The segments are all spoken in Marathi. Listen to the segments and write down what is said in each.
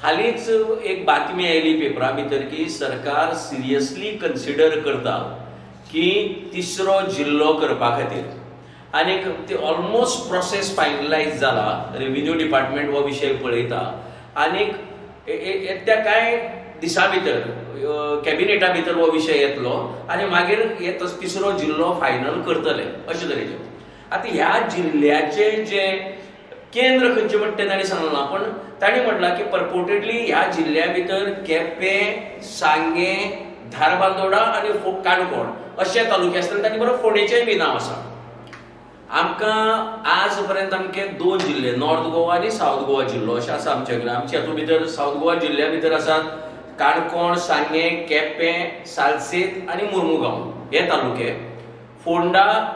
हालीच एक बातमी आयली पेपरा भितर की सरकार सिरियसली कन्सिडर करता की तिसरो जिल्लो करपा खातीर आनीक ती ऑलमोस्ट प्रोसेस फायनलायज जाला. रेव्हेन्यू डिपार्टमेंट हो विशय पळयता आनीक येत्या कांय दिसां भितर कॅबिनेटा भितर हो विशय येतलो आनी मागीर हे तिसरो जिल्लो फायनल करतले अशे तरेचे. आतां ह्या जिल्ल्याचे जे केंद्र खंयचे म्हणटा तें तांणी सांगलां, पण तांणी म्हटलां की परपोर्टेडली ह्या जिल्ल्या भितर केपें, सांगें, धारबांदोडा आनी काणकोण अशे तालुके आसता. तांचे बरोबर फोंडेचेंय बी नांव आसा. आमकां आज पर्यंत आमचे 2 जिल्ले, नॉर्थ गोवा आनी सावथ गोवा जिल्लो अशें आसा आमचे कडेन. आमचे हातूंत भितर सावथ गोवा जिल्ल्या भितर आसात काणकोण, सांगें, केपें, सालसेत आनी मुर्मुगांव हे तालुके. फोंडा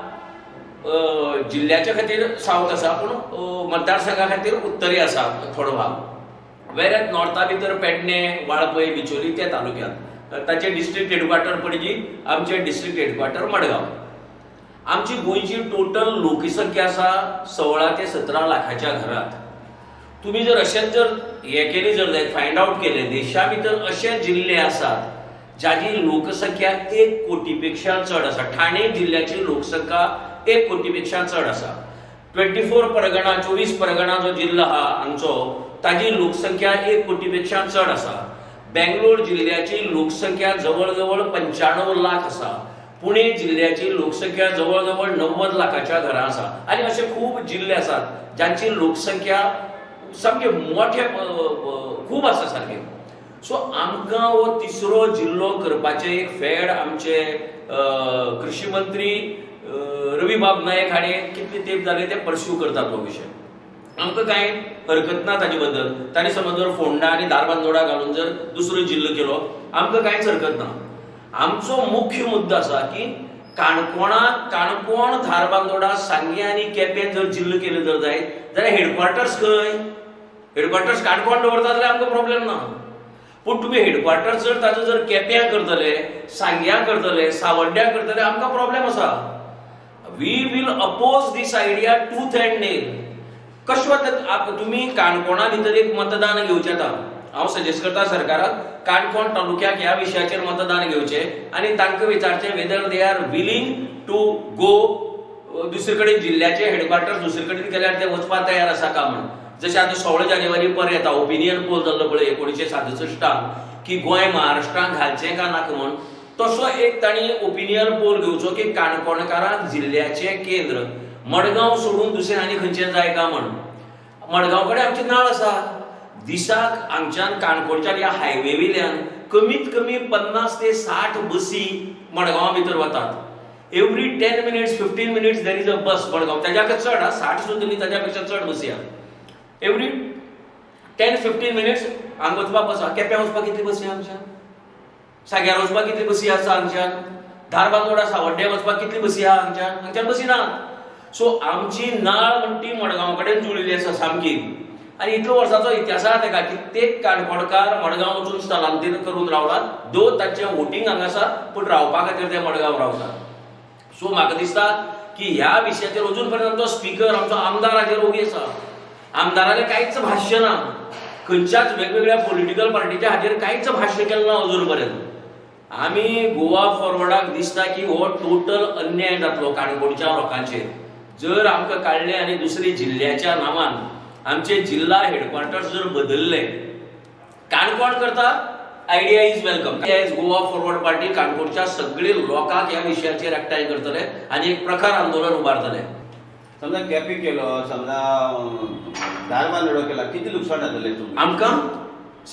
जिल्ल्याच्या खातीर सावथ आसा, पूण मतदारसंघा खातीर उत्तरी आसा थोडो भाग. वेऱ्यात नॉर्था भितर पेडणे, वाळपय, बिचोली ते तालुक्यांत. ताचे डिस्ट्रिक्ट हेडक्वार्टर पणजी, आमचे डिस्ट्रिक्ट हेडक्वार्टर मडगांव. आमची गोंयची टोटल लोकसंख्या आसा 16 ते 17 लाखाच्या घरात. तुम्ही जर अशेंच जर हे केली जर फायंड आउट केले देशा भितर अशे जिल्ले आसात जाची लोकसंख्या 1 कोटीपेक्षा चड आसा. ठाणे जिल्ल्याची लोकसंख्या 1 कोटीपेक्षा चड आसा. 24 परगणा, 24 परगणा जो जिल्लो आहा हांगचो ताची लोकसंख्या 1 कोटीपेक्षा चड आसा. बेंगलोर जिल्ल्याची लोकसंख्या जवळ जवळ 95 लाख आसा. पुणे जिल्ह्याची लोकसंख्या जवळ जवळ 90 लाखाच्या घरां आसा. आनी असे खूब जिल्ले आसात जांची लोकसंख्या सामके मोठे खूब आसा सारखे. सो आमकां हो तिसरो जिल्लो करपाचे एक फेड आमचे कृषी मंत्री रविबाब नायक हाणें कितले तेंप जाले ते परस्यू करतात हो विशय. आमकां कांय हरकत ना ताजे बद्दल. तांणी समज जर फोंडा आनी धारबांदोडा घालून जर दुसरो जिल्लो केलो आमकां कांयच हरकत ना. आमचो मुख्य मुद्दो आसा की काणकोण, धारबांदोडा, सांगें आनी केपें जर जिल्लो केले जर जायत जाल्यार हेडक्वार्टर्स खंय? हेडक्वार्टर्स काणकोण दवरता जाल्यार आमकां प्रॉब्लेम ना. पूण तुमी हेडक्वार्टर्स जर ताजो जर केप्यां करतले, सांग्यां करतले, सावड्ड्या करतले आमकां प्रॉब्लेम आसा. We will oppose this idea tooth and nail. कशें तुमी काणकोणा भितर एक मतदान घेवचें येता. हांव सजेस्ट करता सरकाराक काणकोण तालुक्याक ह्या विशयाचेर मतदान घेवचें आनी तांकां विचारचें whether they are willing to go दुसरे कडेन जिल्ल्याचे हेडक्वार्टर्स दुसरे कडेन केल्यार ते वचपाक तयार आसा का म्हण. जशें आतां 16 जानेवारी पर येता ओपिनियन पोल जाल्लो पळय 1967 की गोंय महाराष्ट्रांत घालचें का नाका म्हण. तसो एक तांणी ओपिनियन पोल घेवचो की काणकोणकारांक जिल्ल्याचें केंद्र मडगांव सोडून दुसरें आनी खंयचें जाय का म्हण. मडगांव कडेन आमची नाळ आसा. दिसाक हांगच्यान काणकोणच्यान ह्या हायवे वयल्यान कमीत कमी 50 ते 60 बसी मडगांवा भितर वतात. Every 10 minutes 15 minutes there is a bus Madgaon. ताज्याक चड 60 सुद्दां न्ही, ताज्या पेक्षा चड बसी आहा. एवरी 10-15 मिनिट्स हांगा वचपाक बस आहा. केप्यां वचपाक कितली बसी आहा हांगच्यान? सांग्यार वचपाक कितली बसी आसा हांगच्यान? धारबांदोडा, सावड्ड्या वचपाक कितली बसी आहा हांगच्यान बसी ना. सो आमची नाळ म्हणटी मडगांव कडेन जुळिल्ली आसा सामकी. आनी इतलो वर्साचो इतिहास आहा ताका. कित्येक काणकोणकार मडगांव वचून स्थलांतरीत करून रावलात. दो तांचें वोटींग हांगा आसा पूण रावपा खातीर ते मडगांव रावतात. सो म्हाका दिसता की ह्या विशयाचेर अजून पर्यंत तो स्पीकर आमचो आमदार हाजेर ओगी आसा. आमदाराचें कांयच भाश्य ना. खंयच्याच वेगवेगळ्या पॉलिटिकल पार्टीच्या हाजेर कांयच भाश्य केलें ना अजून पर्यंत. आमी गोवा फॉरवर्डाक दिसता की हो टोटल अन्याय जातलो काणकोणच्या लोकांचेर जर आमकां काडले आनी दुसरे जिल्ल्याच्या नांवान आमचे जिल्हा हेडक्वार्टर्स जर बदलले. काणकोण करता idea is welcome. Goa forward party काणकोणच्या सगळे लोकांक ह्या विशयाचेर एकठांय करतले आनी एक प्रखर आंदोलन उबारतले. समजा केपी केलो, समजा धारबांदोडा केला, किती लुकसाण जातलें आमकां?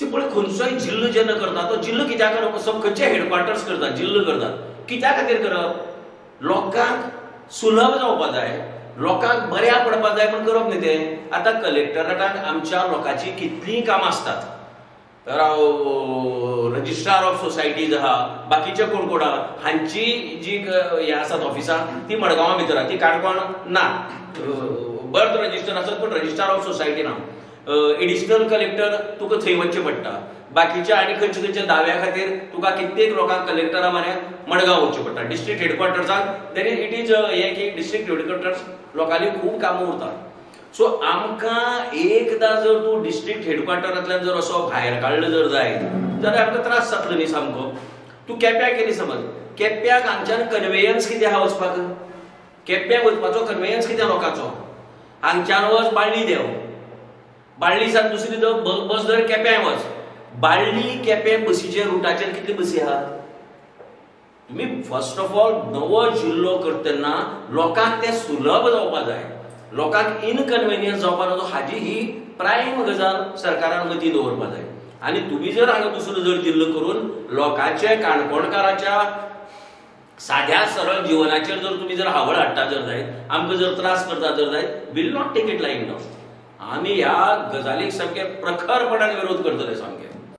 पळय खंयचोय जिल्लो जेन्ना करता तो जिल्लो कित्याक करप? सब खंयचे हेडक्वार्टर्स करतात, जिल्लो करतात. कित्या खातीर करप? लोकांक सुलभ जावपाक जाय, लोकांक बऱ्या पडपाक जाय म्हण करप न्ही तें. आतां कलेक्टरेटाक आमच्या लोकांची कितलीं कामां आसतात. रजिस्ट्रार ऑफ सोसायटीज आहा, बाकीचे कोण कोण आहा, हांची जी हे आसात ऑफिसां ती मडगांवा भितर आहा, ती काणकोण ना. बर्थ रजिस्टर आसत पूण रजिस्ट्रार ऑफ सोसायटी ना. एडिशनल कलेक्टर तुका थंय वचचें पडटा. बाकीच्या आनी खंयचे खंयचे दाव्या खातीर तुका कित्येक लोकांक कलेक्टरा म्हऱ्यात मडगांव वचचें पडटा. डिस्ट्रिक्ट हेडक्वार्टर्साक देन इट इज हे की डिस्ट्रिक्ट हेडक्वार्टर्स लोकांनी खूब कामां उरतात. सो आमकां एकदां जर तूं डिस्ट्रिक्ट हेडक्वार्टरांतल्यान जर असो भायर काडलो जर जायत जाल्यार आमकां त्रास जातलो न्ही सामको. तूं केप्यां गेली समज, केप्याक हांगच्यान कन्वेयन्स कितें आहा वचपाक? केप्यां वचपाचो कन्वेयन्स कितें लोकांचो? हांगच्यान वच बाळ्ळी देंव, बाळ्ळीसान दुसरी बस धर केप्यां वच. बाळ्ळी केपें बसीच्या रुटाचेर कितली बसी आहा? तुम्ही फर्स्ट ऑफ ऑल नवो जिल्लो करतना लोकांक तें सुलभ जावपाक जाय, लोकांक इनकन्वेनियन्स जावपाक नजो, हाजी ही प्रायम गजाल सरकारान मतीं दवरपाक जाय. आनी तुम्ही जर हांगा दुसरो जर जिल्लो करून लोकांचे काणकोणकाराच्या साध्या सरळ जिवनाचेर जर तुम्ही जर हावळ हाडटा जर जायत, आमकां जर त्रास करता जर जायत, will not take it lying down. आमी ह्या गजालीक सामके प्रखरपणान विरोध करतले सामके.